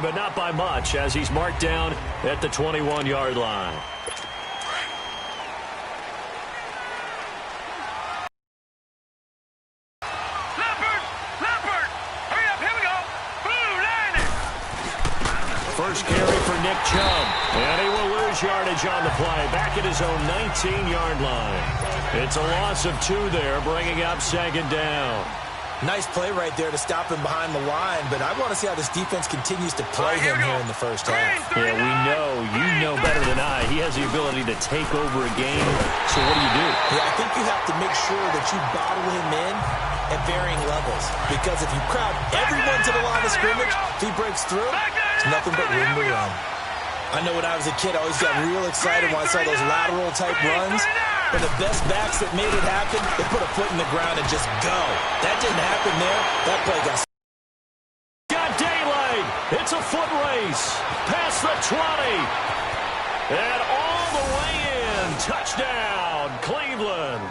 but not by much as he's marked down at the 21-yard line. First carry for Nick Chubb, and he will lose yardage on the play, back at his own 19-yard line. It's a loss of 2 there, bringing up second down. Nice play right there to stop him behind the line, but I want to see how this defense continues to play him here in the first half. Yeah, you know better than I. He has the ability to take over a game, so what do you do? Yeah, I think you have to make sure that you bottle him in at varying levels, because if you crowd everyone to the line of scrimmage, if he breaks through, it's nothing but room to run. I know when I was a kid, I always got real excited when I saw those lateral-type runs. But the best backs that made it happen, they put a foot in the ground and just go. That didn't happen there. That play got daylight. It's a foot race. Past the 20. And all the way in. Touchdown, Cleveland.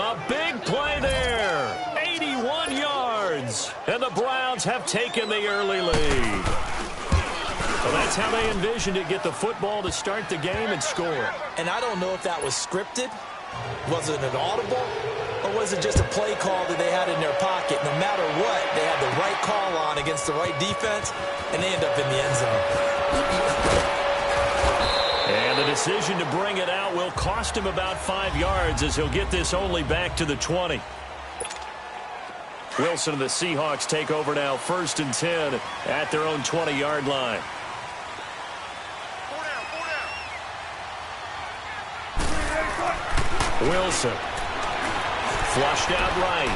A big play there. 81 yards. And the Browns have taken the early lead. Well, that's how they envisioned it, get the football to start the game and score. And I don't know if that was scripted. Was it an audible? Or was it just a play call that they had in their pocket? No matter what, they had the right call on against the right defense, and they end up in the end zone. And the decision to bring it out will cost him about 5 yards as he'll get this only back to the 20. Wilson and the Seahawks take over now, 1st and 10 at their own 20-yard line. Wilson. Flushed out right.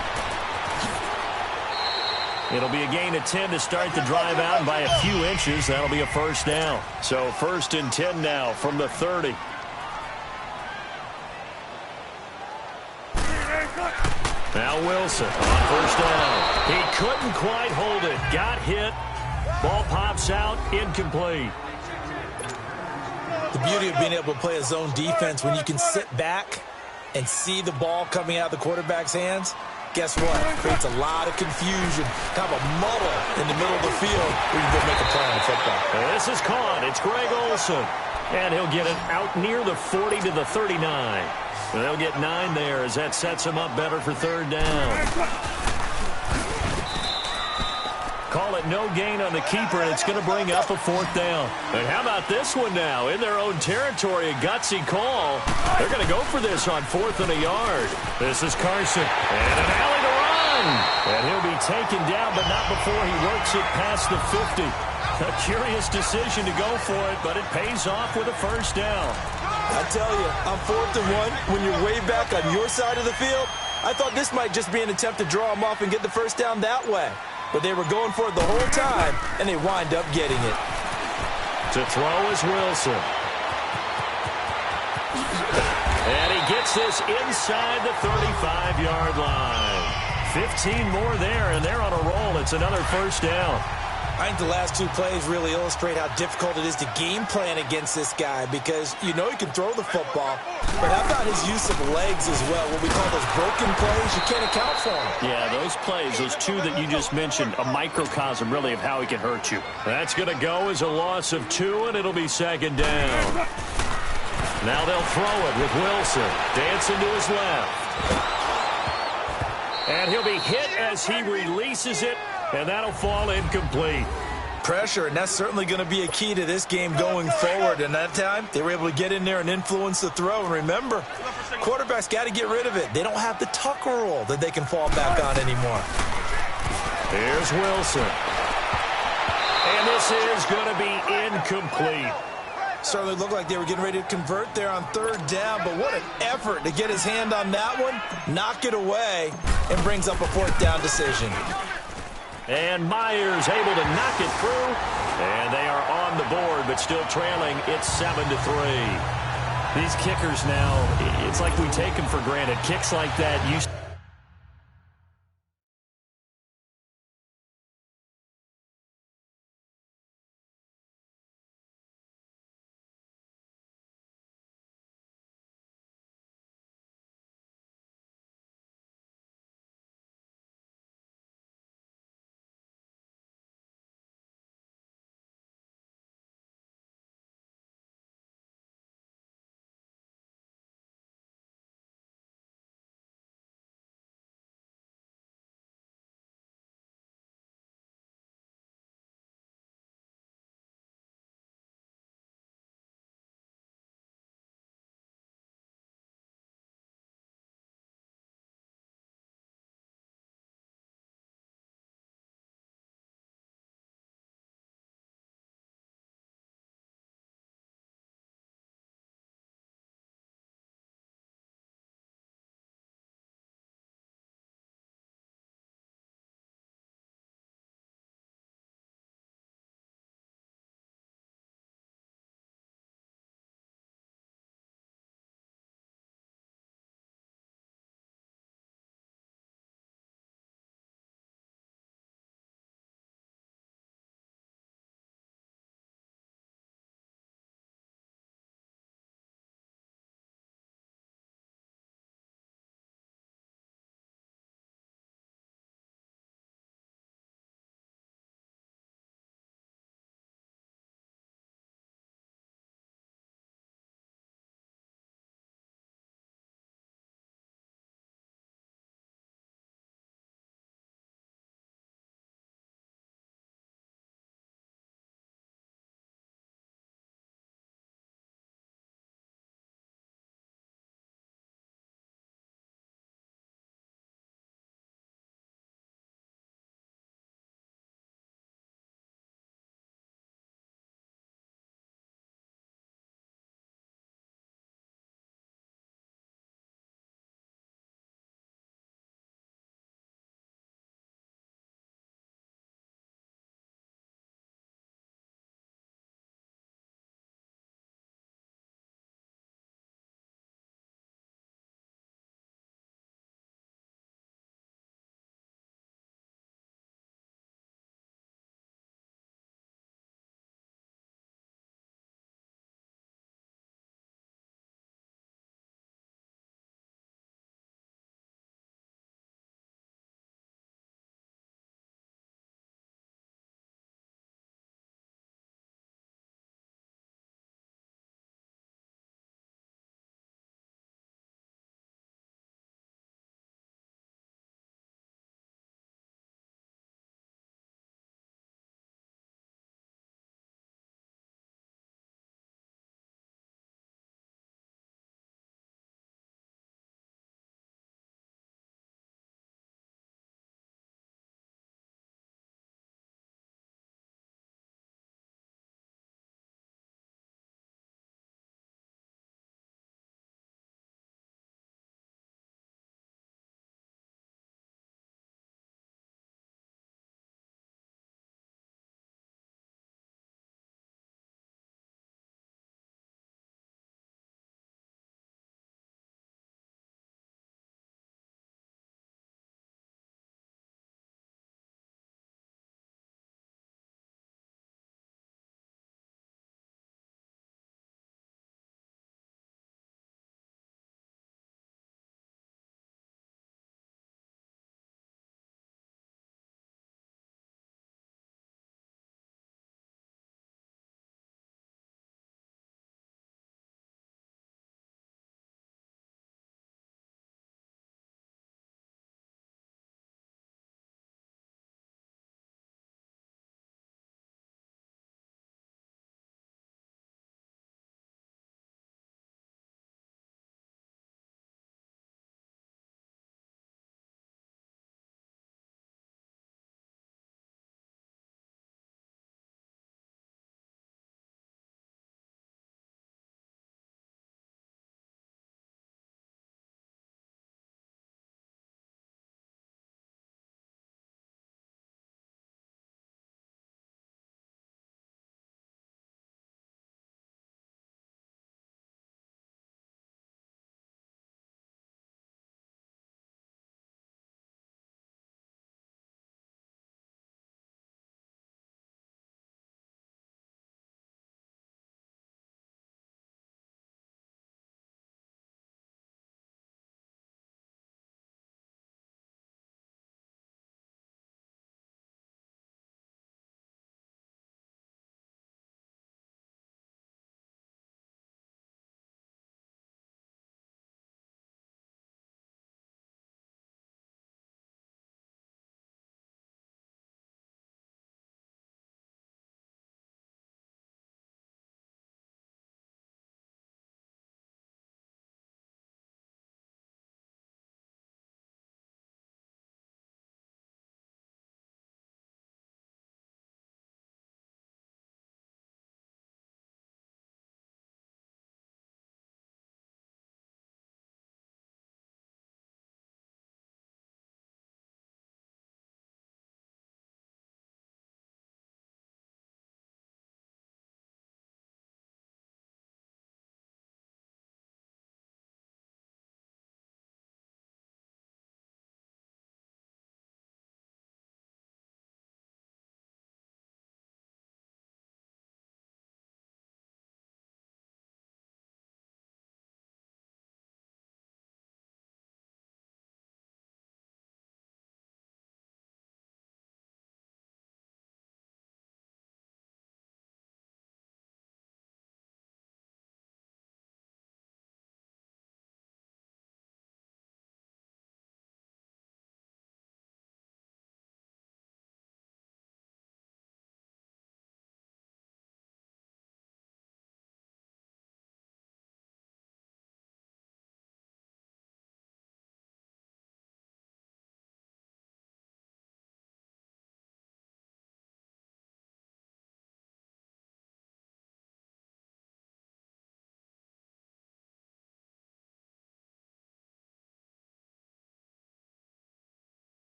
It'll be a gain of 10 to start the drive out, and by a few inches, that'll be a first down. So 1st and 10 now from the 30. Now Wilson on 1st down. He couldn't quite hold it. Got hit. Ball pops out. Incomplete. The beauty of being able to play a zone defense when you can sit back and see the ball coming out of the quarterback's hands, guess what? It creates a lot of confusion, kind of a muddle in the middle of the field where you can go make a play on the football. This is caught. It's Greg Olsen. And he'll get it out near the 40 to the 39. And they'll get 9 there as that sets him up better for 3rd down. Call it no gain on the keeper, and it's going to bring up a 4th down. And how about this one now? In their own territory, a gutsy call. They're going to go for this on 4th and a yard. This is Carson. And an alley to run. And he'll be taken down, but not before he works it past the 50. A curious decision to go for it, but it pays off with a 1st down. I tell you, on 4th and 1, when you're way back on your side of the field, I thought this might just be an attempt to draw him off and get the 1st down that way. But they were going for it the whole time, and they wind up getting it. To throw is Wilson. And he gets this inside the 35-yard line. 15 more there, and they're on a roll. It's another 1st down. I think the last 2 plays really illustrate how difficult it is to game plan against this guy, because you know he can throw the football, but how about his use of legs as well? What we call those broken plays, you can't account for them. Yeah, those plays, those 2 that you just mentioned, a microcosm really of how he can hurt you. That's going to go as a loss of 2, and it'll be 2nd down. Now they'll throw it with Wilson. Dancing to his left. And he'll be hit as he releases it. And that'll fall incomplete. Pressure, and that's certainly going to be a key to this game going forward. And that time, they were able to get in there and influence the throw. And remember, quarterbacks got to get rid of it. They don't have the Tucker rule that they can fall back on anymore. Here's Wilson. And this is going to be incomplete. Certainly looked like they were getting ready to convert there on 3rd down, but what an effort to get his hand on that one, knock it away, and brings up a 4th down decision. And Myers able to knock it through. And they are on the board, but still trailing. It's 7-3. These kickers now, it's like we take them for granted. Kicks like that used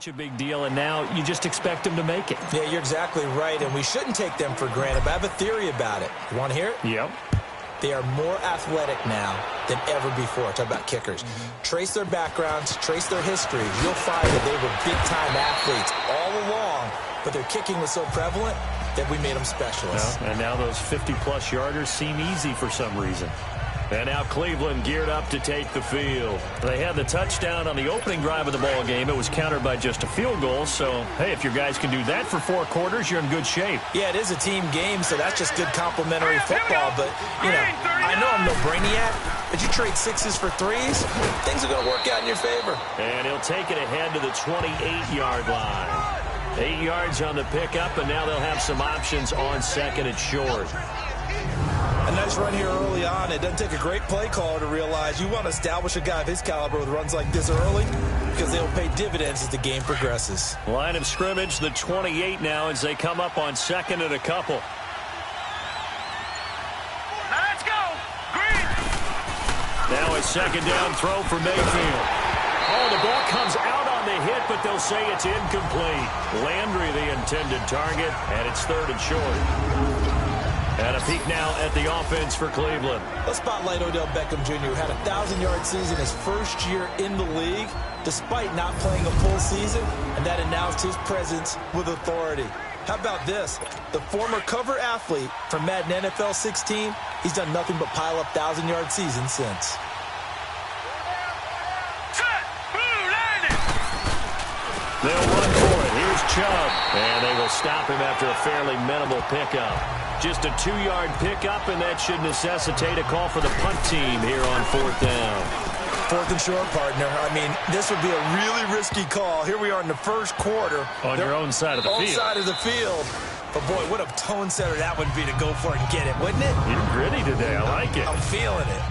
A big deal, and now you just expect them to make it. Yeah, you're exactly right, and we shouldn't take them for granted, but I have a theory about it. You want to hear it? Yep. They are more athletic now than ever before. Talk about kickers. Trace their backgrounds, trace their history. You'll find that they were big-time athletes all along, but their kicking was so prevalent that we made them specialists. Yeah, and now those 50-plus yarders seem easy for some reason. And now Cleveland geared up to take the field. They had the touchdown on the opening drive of the ball game. It was countered by just a field goal. So, hey, if your guys can do that for 4 quarters, you're in good shape. Yeah, it is a team game, so that's just good complimentary football. But, you know, I know I'm no brainiac, but you trade 6s for 3s, things are going to work out in your favor. And he'll take it ahead to the 28-yard line. 8 yards on the pickup, and now they'll have some options on second and short. A nice run here early on. It doesn't take a great play caller to realize you want to establish a guy of his caliber with runs like this early because they'll pay dividends as the game progresses. Line of scrimmage, the 28 now as they come up on second and a couple. Now let's go. Green. Now a second down throw for Mayfield. Oh, the ball comes out on the hit, but they'll say it's incomplete. Landry the intended target, and it's third and short. And a peek now at the offense for Cleveland. Let's spotlight Odell Beckham Jr., who had a 1,000-yard season his first year in the league, despite not playing a full season, and that announced his presence with authority. How about this? The former cover athlete from Madden NFL 16, he's done nothing but pile up 1,000-yard seasons since. They'll run for it. Here's Chubb. And they will stop him after a fairly minimal pickup. Just a 2-yard pickup, and that should necessitate a call for the punt team here on 4th down. 4th and short, partner. I mean, this would be a really risky call. Here we are in the first quarter. On your own side of the field. Own side of the field. But, boy, what a tone setter that would be to go for it and get it, wouldn't it? You're gritty today. I like it. I'm feeling it.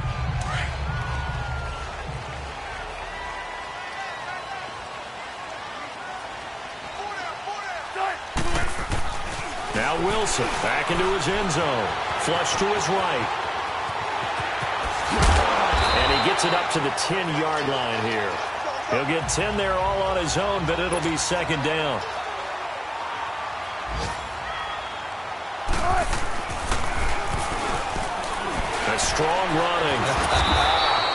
Now Wilson back into his end zone. Flush to his right. And he gets it up to the 10-yard line here. He'll get 10 there all on his own, but it'll be second down. A strong running.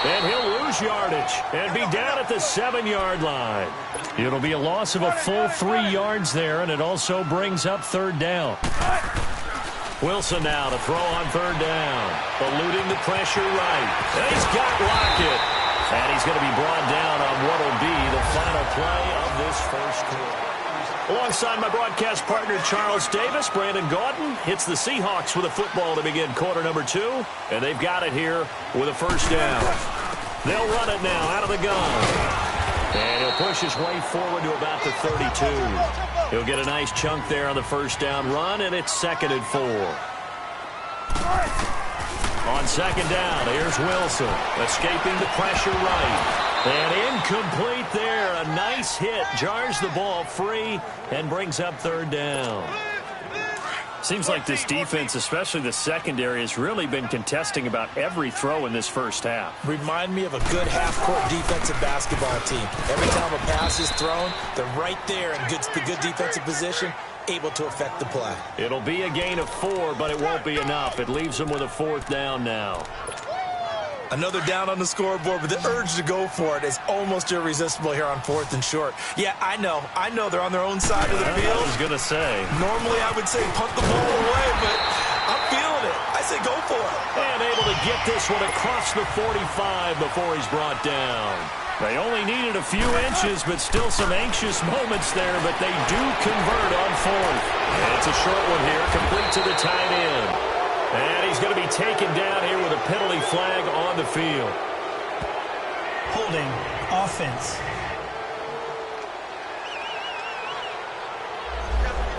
And he'll lose yardage and be down at the 7-yard line. It'll be a loss of a full 3 yards there, and it also brings up third down. Wilson now to throw on third down. Eluding the pressure right. And he's got Lockett. And he's going to be brought down on what will be the final play of this first quarter. Alongside my broadcast partner, Charles Davis, Brandon Gaudin hits the Seahawks with a football to begin quarter number 2. And they've got it here with a first down. They'll run it now out of the gun. And he'll push his way forward to about the 32. He'll get a nice chunk there on the first down run, and it's 2nd and 4. On second down, here's Wilson, escaping the pressure right. And incomplete there. A nice hit, jars the ball free, and brings up third down. Seems like this defense, especially the secondary, has really been contesting about every throw in this first half. Remind me of a good half-court defensive basketball team. Every time a pass is thrown, they're right there in good defensive position, able to affect the play. It'll be a gain of 4, but it won't be enough. It leaves them with a 4th down now. Another down on the scoreboard, but the urge to go for it is almost irresistible here on 4th and short. Yeah, I know they're on their own side of the field. I was going to say. Normally I would say punt the ball away, but I'm feeling it. I say go for it. And able to get this one across the 45 before he's brought down. They only needed a few inches, but still some anxious moments there, but they do convert on 4th. And it's a short one here, complete to the tight end. And he's going to be taken down here with a penalty flag on the field. Holding offense.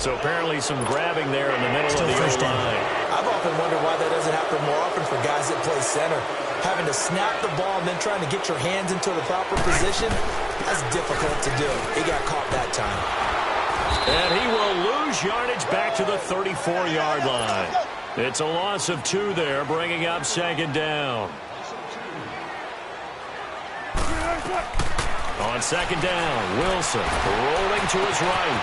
So apparently some grabbing there in the middle of the O-line. I've often wondered why that doesn't happen more often for guys that play center. Having to snap the ball and then trying to get your hands into the proper position, that's difficult to do. He got caught that time. And he will lose yardage back to the 34-yard line. It's a loss of 2 there, bringing up second down. On second down, Wilson rolling to his right.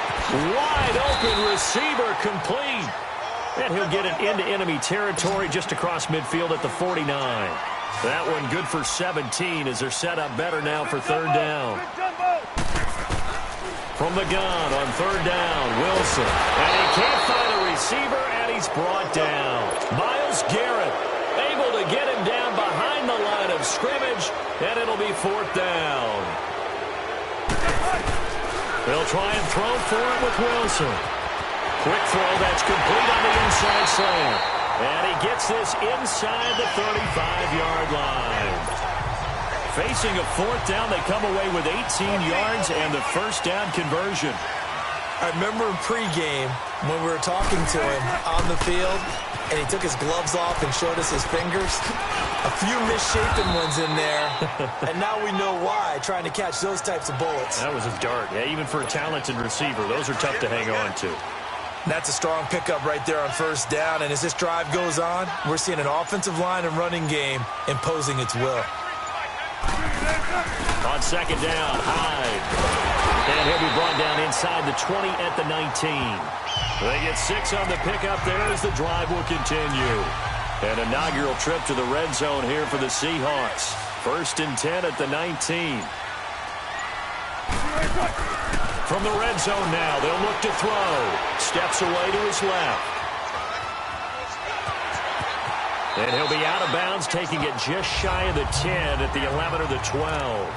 Wide open receiver complete. And he'll get it into enemy territory just across midfield at the 49. That one good for 17 as they're set up better now for third down. From the gun on third down, Wilson. And he can't find a receiver, and he's brought down. Myles Garrett able to get him down behind the line of scrimmage, and it'll be fourth down. They'll try and throw for it with Wilson. Quick throw, that's complete on the inside slant. And he gets this inside the 35-yard line. Facing a fourth down, they come away with 18 yards and the first down conversion. I remember in pregame when we were talking to him on the field, and he took his gloves off and showed us his fingers. A few misshapen ones in there, and now we know why, trying to catch those types of bullets. That was a dart. Yeah, even for a talented receiver, those are tough to hang on to. That's a strong pickup right there on first down, and as this drive goes on, we're seeing an offensive line and running game imposing its will. On second down, Hyde. And he'll be brought down inside the 20 at the 19. They get 6 on the pickup there as the drive will continue. An inaugural trip to the red zone here for the Seahawks. First and 10 at the 19. From the red zone now, they'll look to throw. Steps away to his left. And he'll be out of bounds, taking it just shy of the 10 at the 11 or the 12.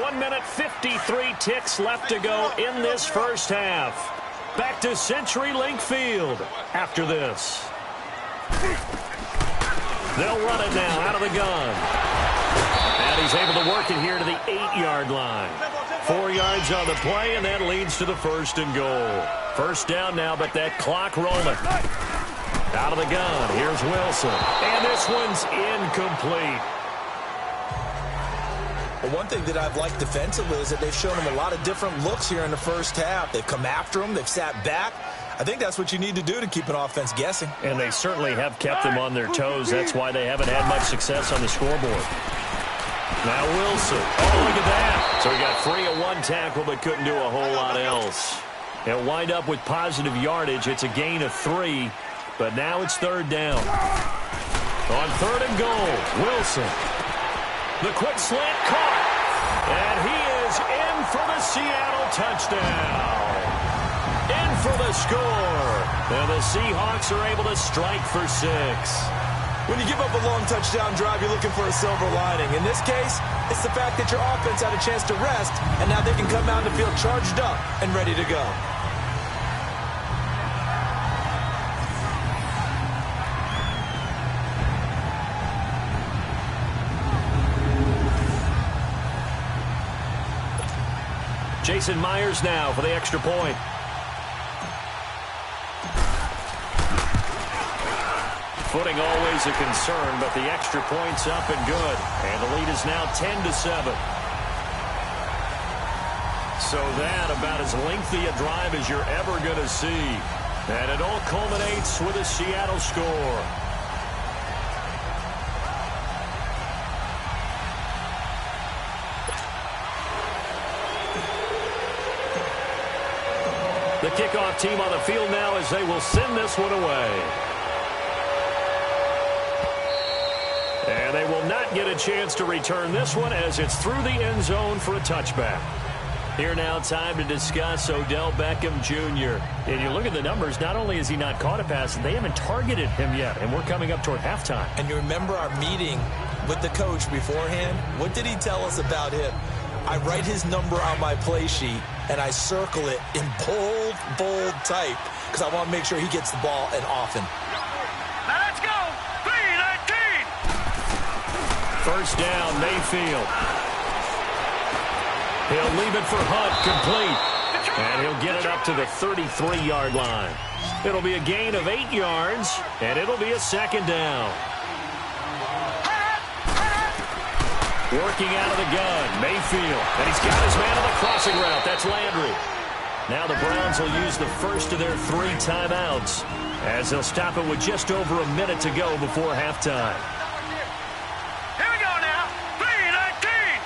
1 minute, 53 ticks left to go in this first half. Back to CenturyLink Field after this. They'll run it now out of the gun. And he's able to work it here to the 8-yard line. 4 yards on the play, and that leads to the first and goal. First down now, but that clock rolling. Out of the gun, here's Wilson. And this one's incomplete. Well, one thing that I've liked defensively is that they've shown him a lot of different looks here in the first half. They've come after him. They've sat back. I think that's what you need to do to keep an offense guessing. And they certainly have kept them on their toes. That's why they haven't had much success on the scoreboard. Now Wilson. Oh, look at that. So he got free of one tackle but couldn't do a whole lot else. They'll wind up with positive yardage. It's a gain of 3, but now it's third down. On third and goal, Wilson. The quick slant caught. And he is in for the Seattle touchdown. In for the score. And the Seahawks are able to strike for 6. When you give up a long touchdown drive, you're looking for a silver lining. In this case, it's the fact that your offense had a chance to rest, and now they can come out and feel charged up and ready to go. Jason Myers now for the extra point. Footing always a concern, but the extra point's up and good. And the lead is now 10-7. So that about as lengthy a drive as you're ever going to see. And it all culminates with a Seattle score. The kickoff team on the field now as they will send this one away. And they will not get a chance to return this one as it's through the end zone for a touchback. Here now, time to discuss Odell Beckham Jr. And you look at the numbers, not only has he not caught a pass, they haven't targeted him yet, and we're coming up toward halftime. And you remember our meeting with the coach beforehand? What did he tell us about him? I write his number on my play sheet, and I circle it in bold type because I want to make sure he gets the ball and often. Now let's go. 3-19. First down, Mayfield. He'll leave it for Hunt, complete. And he'll get it up to the 33-yard line. It'll be a gain of 8 yards, and it'll be a second down. Working out of the gun, Mayfield. And he's got his man on the crossing route. That's Landry. Now the Browns will use the first of their 3 timeouts as they'll stop it with just over a minute to go before halftime. Here we go now. 3-19.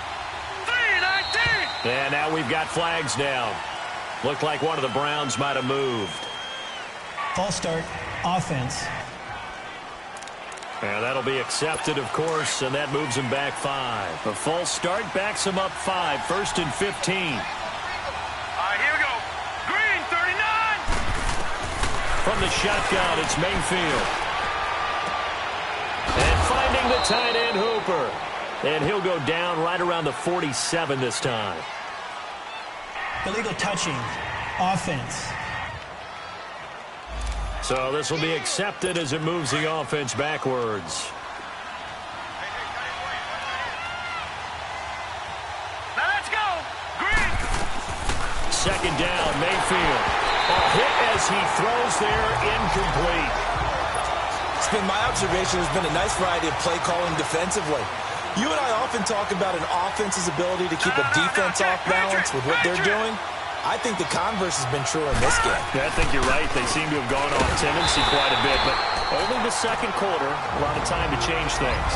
3-19. And now we've got flags down. Looked like one of the Browns might have moved. False start, offense. And that'll be accepted, of course, and that moves him back 5. A false start backs him up 5, 1st and 15. All right, here we go. Green, 39. From the shotgun, it's Mayfield. And finding the tight end, Hooper. And he'll go down right around the 47 this time. Illegal touching, offense. So this will be accepted as it moves the offense backwards. Now let's go. Green. 2nd down, Mayfield. A hit as he throws there, incomplete. It's been my observation there's been a nice variety of play calling defensively. You and I often talk about an offense's ability to keep a defense off balance with what they're doing. I think the converse has been true in this game. Yeah, I think you're right. They seem to have gone off tendency quite a bit, but only the 2nd quarter, a lot of time to change things.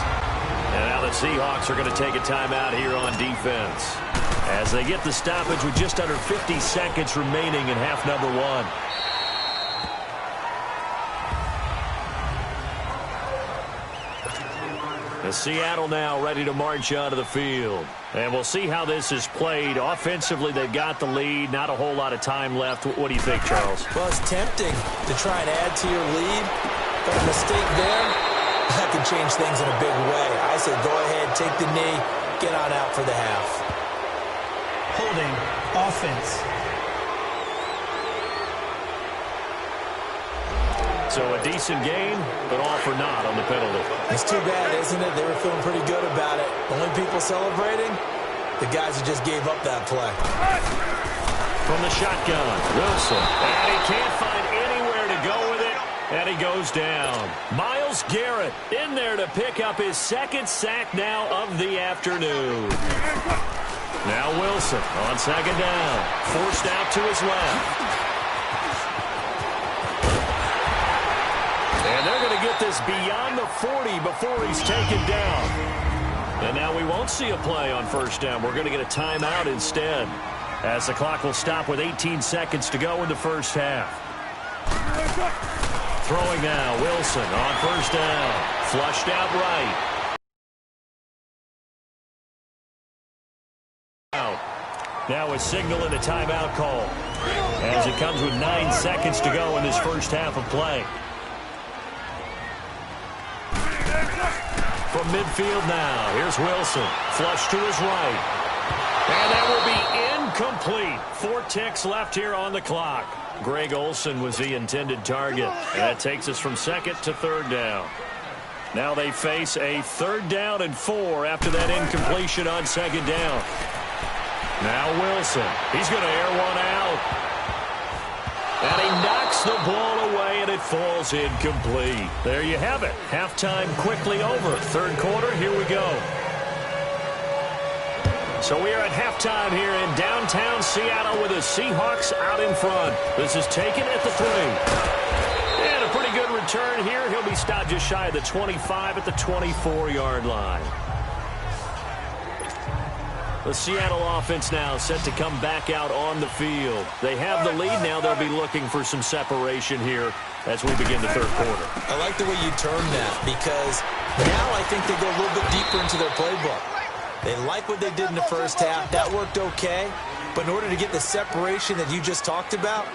And now the Seahawks are going to take a timeout here on defense as they get the stoppage with just under 50 seconds remaining in half number 1. Seattle now ready to march onto the field. And we'll see how this is played. Offensively, they've got the lead. Not a whole lot of time left. What do you think, Charles? Well, it's tempting to try and add to your lead. But a mistake there, that can change things in a big way. I say go ahead, take the knee, get on out for the half. Holding, offense. So a decent game, but all for naught on the penalty. It's too bad, isn't it? They were feeling pretty good about it. Only people celebrating, the guys who just gave up that play. From the shotgun, Wilson. And he can't find anywhere to go with it. And he goes down. Myles Garrett in there to pick up his 2nd sack now of the afternoon. Now Wilson on 2nd down. Forced out to his left. And they're going to get this beyond the 40 before he's taken down. And now we won't see a play on 1st down. We're going to get a timeout instead, as the clock will stop with 18 seconds to go in the 1st half. Throwing now, Wilson on 1st down. Flushed out right. Now a signal and a timeout call, as it comes with 9 seconds to go in this 1st half of play. From midfield now, here's Wilson. Flush to his right. And that will be incomplete. 4 ticks left here on the clock. Greg Olsen was the intended target. And that takes us from 2nd to 3rd down. Now they face a 3rd down and 4 after that incompletion on 2nd down. Now Wilson. He's going to air one out. And he knocks the ball away, and it falls incomplete. There you have it. Halftime quickly over. 3rd quarter, here we go. So we are at halftime here in downtown Seattle with the Seahawks out in front. This is taken at the 3. And a pretty good return here. He'll be stopped just shy of the 25 at the 24-yard line. The Seattle offense now set to come back out on the field. They have the lead now. They'll be looking for some separation here as we begin the 3rd quarter. I like the way you term that, because now I think they go a little bit deeper into their playbook. They like what they did in the 1st half. That worked okay. But in order to get the separation that you just talked about,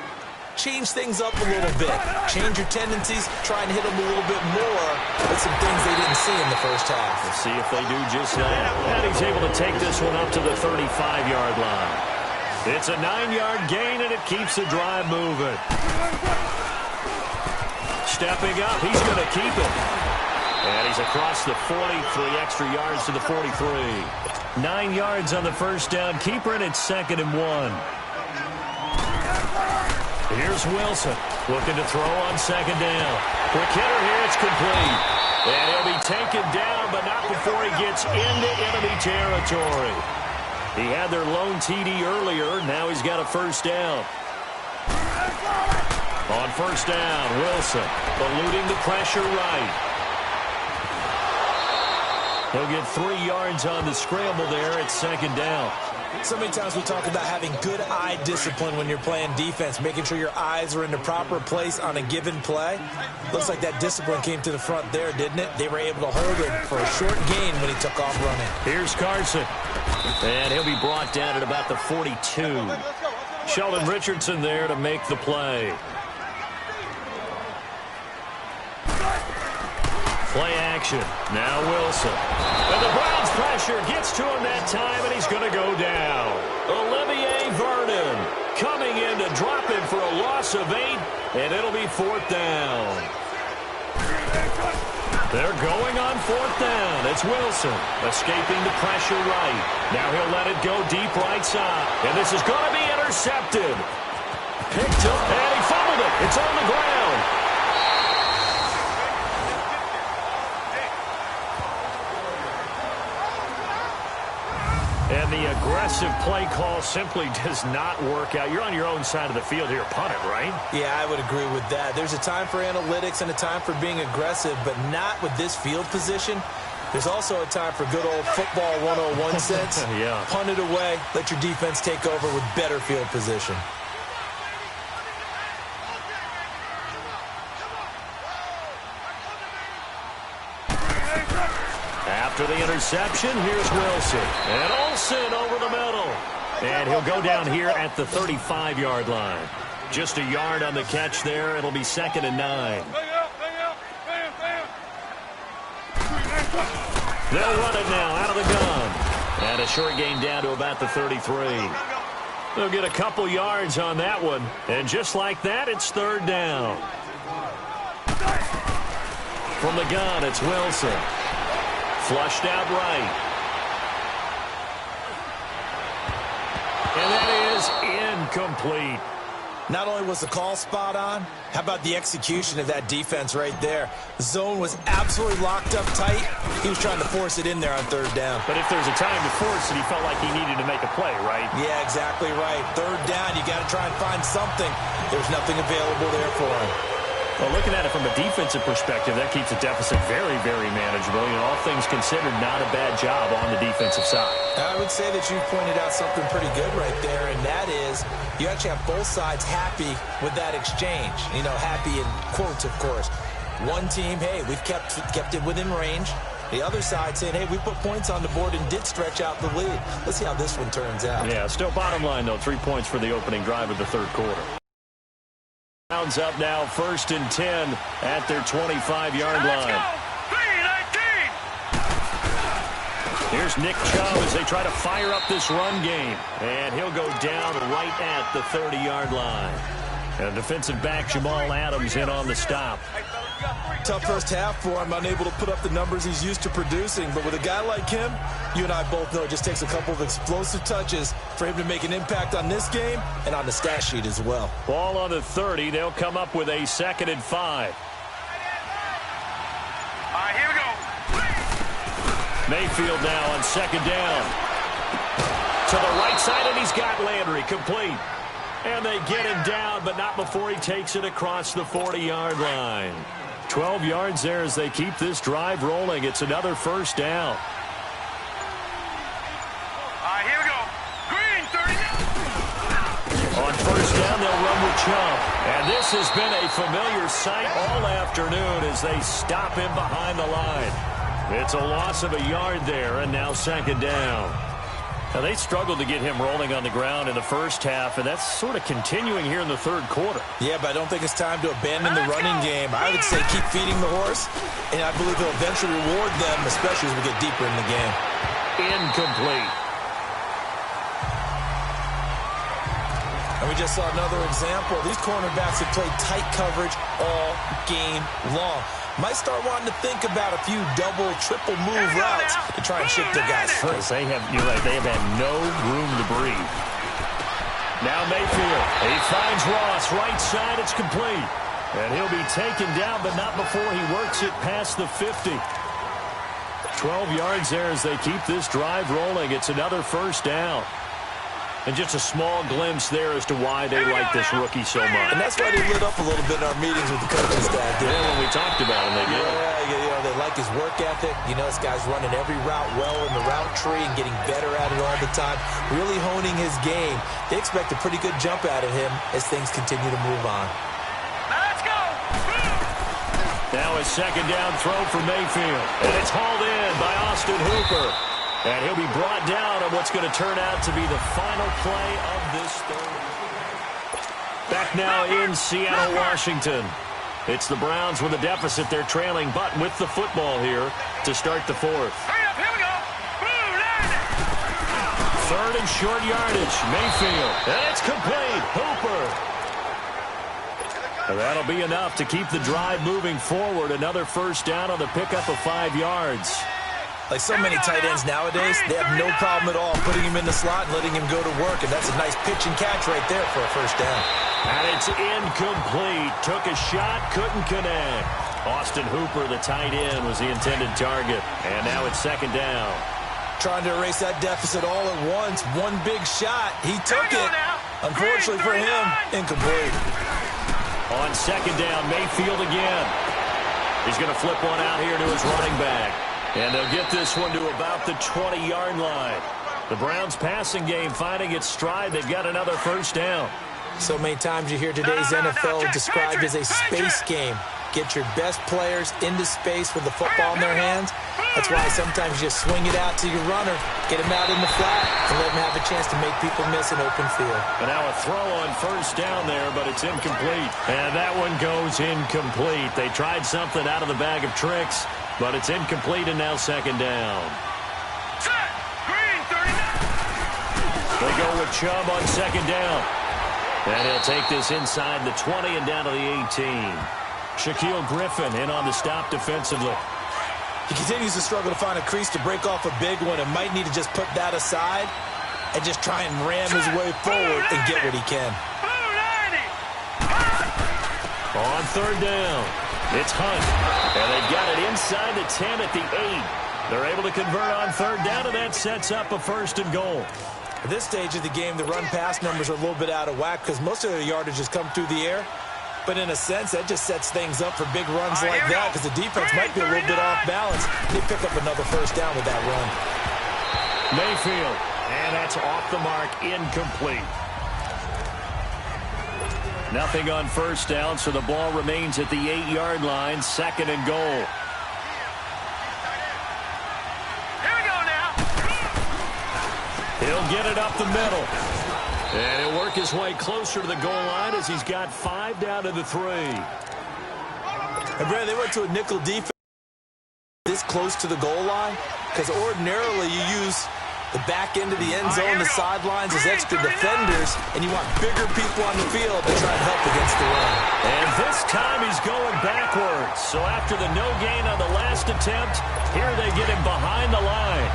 change things up a little bit. Change your tendencies. Try and hit them a little bit more with some things they didn't see in the 1st half. Let's see if they do just that. And he's able to take this one up to the 35-yard line. It's a 9-yard gain, and it keeps the drive moving. Stepping up, he's going to keep it. And he's across the 40, 3 extra yards to the 43. 9 yards on the 1st down. Keeper, and it's 2nd and 1. Here's Wilson looking to throw on 2nd down. Quick hitter here, it's complete. And he'll be taken down, but not before he gets into enemy territory. He had their lone TD earlier. Now he's got a 1st down. On 1st down, Wilson eluding the pressure right. He'll get 3 yards on the scramble there at second down. So many times we talk about having good eye discipline when you're playing defense, making sure your eyes are in the proper place on a given play. Looks like that discipline came to the front there, didn't it? They were able to hold it for a short gain when he took off running. Here's Carson. And he'll be brought down at about the 42. Sheldon Richardson there to make the play. Play action. Now Wilson. And the Browns pressure gets to him that time, and he's going to go down. Olivier Vernon coming in to drop him for a loss of 8, and it'll be 4th down. They're going on 4th down. It's Wilson escaping the pressure right. Now he'll let it go deep right side. And this is going to be intercepted. Picked up, and he fumbled it. It's on the ground. And the aggressive play call simply does not work out. You're on your own side of the field here. Punt it, right? Yeah, I would agree with that. There's a time for analytics and a time for being aggressive, but not with this field position. There's also a time for good old football 101 sense. Yeah. Punt it away. Let your defense take over with better field position. After the interception, here's Wilson. And Olsen over the middle. And he'll go down here at the 35-yard line. Just a yard on the catch there. It'll be 2nd and 9. They'll run it now out of the gun. And a short gain down to about the 33. They'll get a couple yards on that one. And just like that, it's 3rd down. From the gun, it's Wilson. Flushed out right. And that is incomplete. Not only was the call spot on, how about the execution of that defense right there? The zone was absolutely locked up tight. He was trying to force it in there on 3rd down. But if there's a time to force it, he felt like he needed to make a play, right? Yeah, exactly right. 3rd down, you got to try and find something. There's nothing available there for him. Well, looking at it from a defensive perspective, that keeps the deficit very, very manageable. You know, all things considered, not a bad job on the defensive side. I would say that you pointed out something pretty good right there, and that is you actually have both sides happy with that exchange. You know, happy in quotes, of course. One team, hey, we've kept it within range. The other side saying, hey, we put points on the board and did stretch out the lead. Let's see how this one turns out. Yeah, still bottom line, though, 3 points for the opening drive of the 3rd quarter. Browns up now 1st and 10 at their 25-yard line. Here's Nick Chubb as they try to fire up this run game. And he'll go down right at the 30-yard line. And defensive back Jamal Adams in on the stop. Tough first half for him, unable to put up the numbers he's used to producing. But with a guy like him, you and I both know it just takes a couple of explosive touches for him to make an impact on this game and on the stat sheet as well. Ball on the 30. They'll come up with a 2nd and 5. All right, here we go. Mayfield now on 2nd down. To the right side, and he's got Landry complete. And they get him down, but not before he takes it across the 40-yard line. 12 yards there as they keep this drive rolling. It's another 1st down. All right, here we go. Green, 30. On 1st down, they'll run with Chubb. And this has been a familiar sight all afternoon as they stop him behind the line. It's a loss of a yard there, and now 2nd down. Now, they struggled to get him rolling on the ground in the first half, and that's sort of continuing here in the 3rd quarter. Yeah, but I don't think it's time to abandon the running game. I would say keep feeding the horse, and I believe he'll eventually reward them, especially as we get deeper in the game. Incomplete. And we just saw another example. These cornerbacks have played tight coverage all game long. Might start wanting to think about a few double, triple move routes to try and shift their guys free. You're right, they have had no room to breathe. Now Mayfield, he finds Ross, right side, it's complete. And he'll be taken down, but not before he works it past the 50. 12 yards there as they keep this drive rolling. It's another 1st down. And just a small glimpse there as to why they like this rookie so much. And that's why they lit up a little bit in our meetings with the coaching staff. Yeah, when we talked about him, they did. Yeah, they like his work ethic. This guy's running every route well in the route tree and getting better at it all the time, really honing his game. They expect a pretty good jump out of him as things continue to move on. Let's go. Now a second down throw for Mayfield. And it's hauled in by Austin Hooper. And he'll be brought down on what's going to turn out to be the final play of this third. Back now in Seattle, Washington. It's the Browns with a deficit. They're trailing, but with the football here to start the fourth. Hurry up, here we go. Third and short yardage. Mayfield. And it's complete. Hooper. And that'll be enough to keep the drive moving forward. Another first down on the pickup of 5 yards. Like so many tight ends nowadays, they have no problem at all putting him in the slot and letting him go to work. And that's a nice pitch and catch right there for a first down. And it's incomplete. Took a shot, couldn't connect. Austin Hooper, the tight end, was the intended target. And now it's second down. Trying to erase that deficit all at once. One big shot. He took it. Unfortunately for him, incomplete. On second down, Mayfield again. He's going to flip one out here to his running back. And they'll get this one to about the 20-yard line. The Browns passing game finding its stride. They've got another first down. So many times you hear today's NFL described as a space game. Get your best players into space with the football in their hands. That's why sometimes you just swing it out to your runner, get him out in the flat, and let him have a chance to make people miss an open field. And now a throw on first down there, but it's incomplete. And that one goes incomplete. They tried something out of the bag of tricks, but it's incomplete, and now second down. Set. Green 39. They go with Chubb on second down. And he'll take this inside the 20 and down to the 18. Shaquille Griffin in on the stop defensively. He continues to struggle to find a crease to break off a big one and might need to just put that aside and just try and ram his way forward and get what he can. On third down, it's Hunt. And they've got it inside the 10 at the 8. They're able to convert on third down, and that sets up a first and goal. At this stage of the game, the run-pass numbers are a little bit out of whack because most of the yardage has come through the air. But in a sense, that just sets things up for big runs like that because the defense might be a little bit off balance. They pick up another first down with that run. Mayfield, and that's off the mark, incomplete. Nothing on first down, so the ball remains at the 8-yard line, second and goal. Here we go now. He'll get it up the middle. And he'll work his way closer to the goal line as he's got 5 down to the 3. And Brad, they went to a nickel defense this close to the goal line because ordinarily you use the back end of the end zone, the sidelines as extra defenders, and you want bigger people on the field to try and help against the run. And this time he's going backwards. So after the no gain on the last attempt, here they get him behind the line.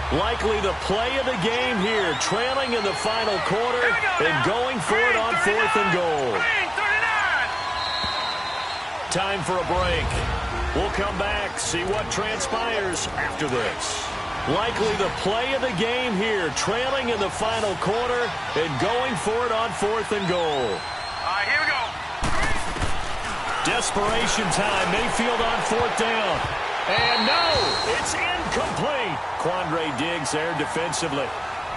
Likely the play of the game here, trailing in the final quarter and going for it on fourth and goal. Time for a break. We'll come back, see what transpires after this. Likely the play of the game here, trailing in the final quarter and going for it on fourth and goal. All right, here we go. Desperation time. Mayfield on fourth down. And no, it's incomplete. Quandre Diggs there defensively.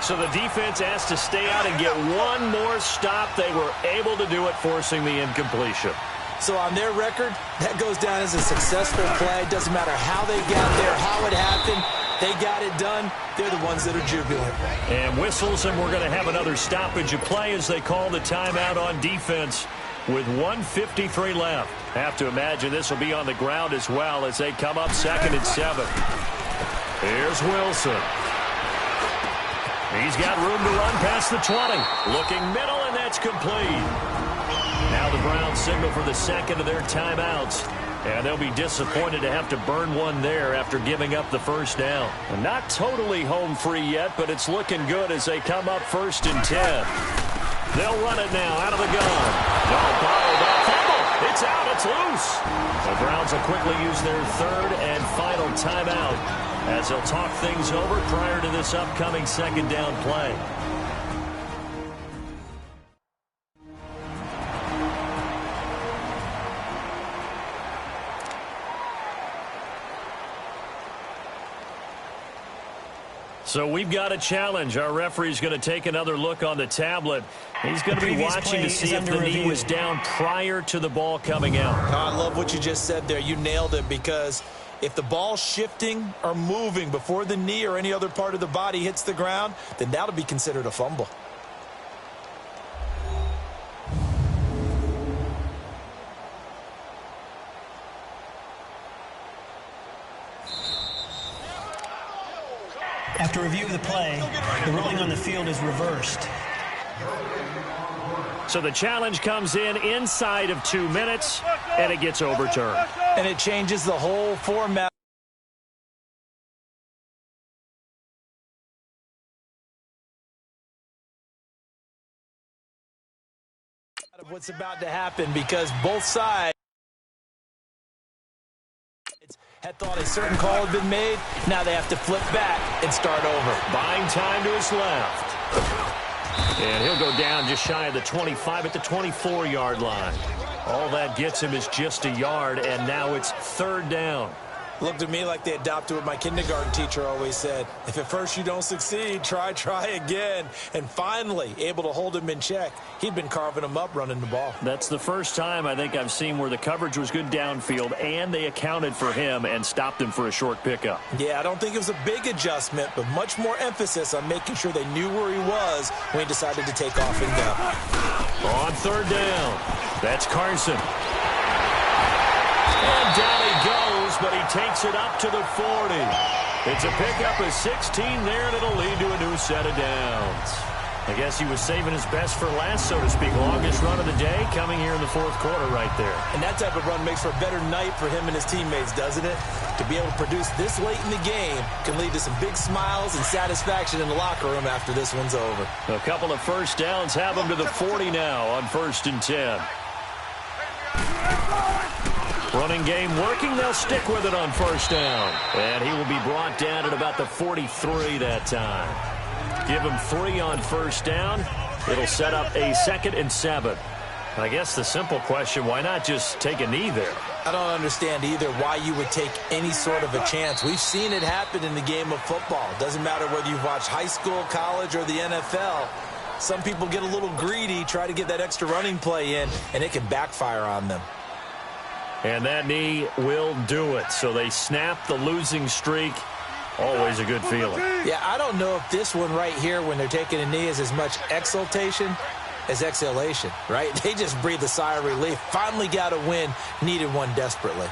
So the defense has to stay out and get one more stop. They were able to do it, forcing the incompletion. So on their record, that goes down as a successful play. Doesn't matter how they got there, how it happened. They got it done. They're the ones that are jubilant. And whistles, and we're going to have another stoppage of play as they call the timeout on defense with 1:53 left. Have to imagine this will be on the ground as well as they come up second and 7. Here's Wilson. He's got room to run past the 20. Looking middle, and that's complete. Now the Browns signal for the second of their timeouts. And they'll be disappointed to have to burn one there after giving up the first down. Not totally home free yet, but it's looking good as they come up first and 10. They'll run it now out of the gun. No, bottled up. Fumble. It's out. It's loose. The Browns will quickly use their third and final timeout as they'll talk things over prior to this upcoming second down play. So we've got a challenge. Our referee's going to take another look on the tablet. He's going to be watching to see if the knee was down prior to the ball coming out. I love what you just said there. You nailed it, because if the ball's shifting or moving before the knee or any other part of the body hits the ground, then that'll be considered a fumble. After review of the play, the ruling on the field is reversed. So the challenge comes in inside of 2 minutes, and it gets overturned. And it changes the whole format of what's about to happen, because both sides had thought a certain call had been made. Now they have to flip back and start over. Buying time to his left. And he'll go down just shy of the 25 at the 24-yard line. All that gets him is just a yard, and now it's 3rd down. Looked to me like they adopted what my kindergarten teacher always said. If at first you don't succeed, try again. And finally, able to hold him in check. He'd been carving him up running the ball. That's the first time I think I've seen where the coverage was good downfield, and they accounted for him and stopped him for a short pickup. Yeah, I don't think it was a big adjustment, but much more emphasis on making sure they knew where he was when he decided to take off and go. On 3rd down, that's Carson. And down he goes, but he takes it up to the 40. It's a pickup of 16 there, and it'll lead to a new set of downs. I guess he was saving his best for last, so to speak. Longest run of the day coming here in the 4th quarter right there. And that type of run makes for a better night for him and his teammates, doesn't it? To be able to produce this late in the game can lead to some big smiles and satisfaction in the locker room after this one's over. A couple of first downs have him to the 40 now on 1st and 10. Running game working. They'll stick with it on 1st down. And he will be brought down at about the 43 that time. Give him 3 on 1st down. It'll set up a 2nd and 7. I guess the simple question, why not just take a knee there? I don't understand either why you would take any sort of a chance. We've seen it happen in the game of football. It doesn't matter whether you've watched high school, college, or the NFL. Some people get a little greedy, try to get that extra running play in, and it can backfire on them. And that knee will do it. So they snap the losing streak. Always a good feeling. Yeah, I don't know if this one right here, when they're taking a knee, is as much exultation as exhalation, right? They just breathe a sigh of relief. Finally got a win. Needed one desperately.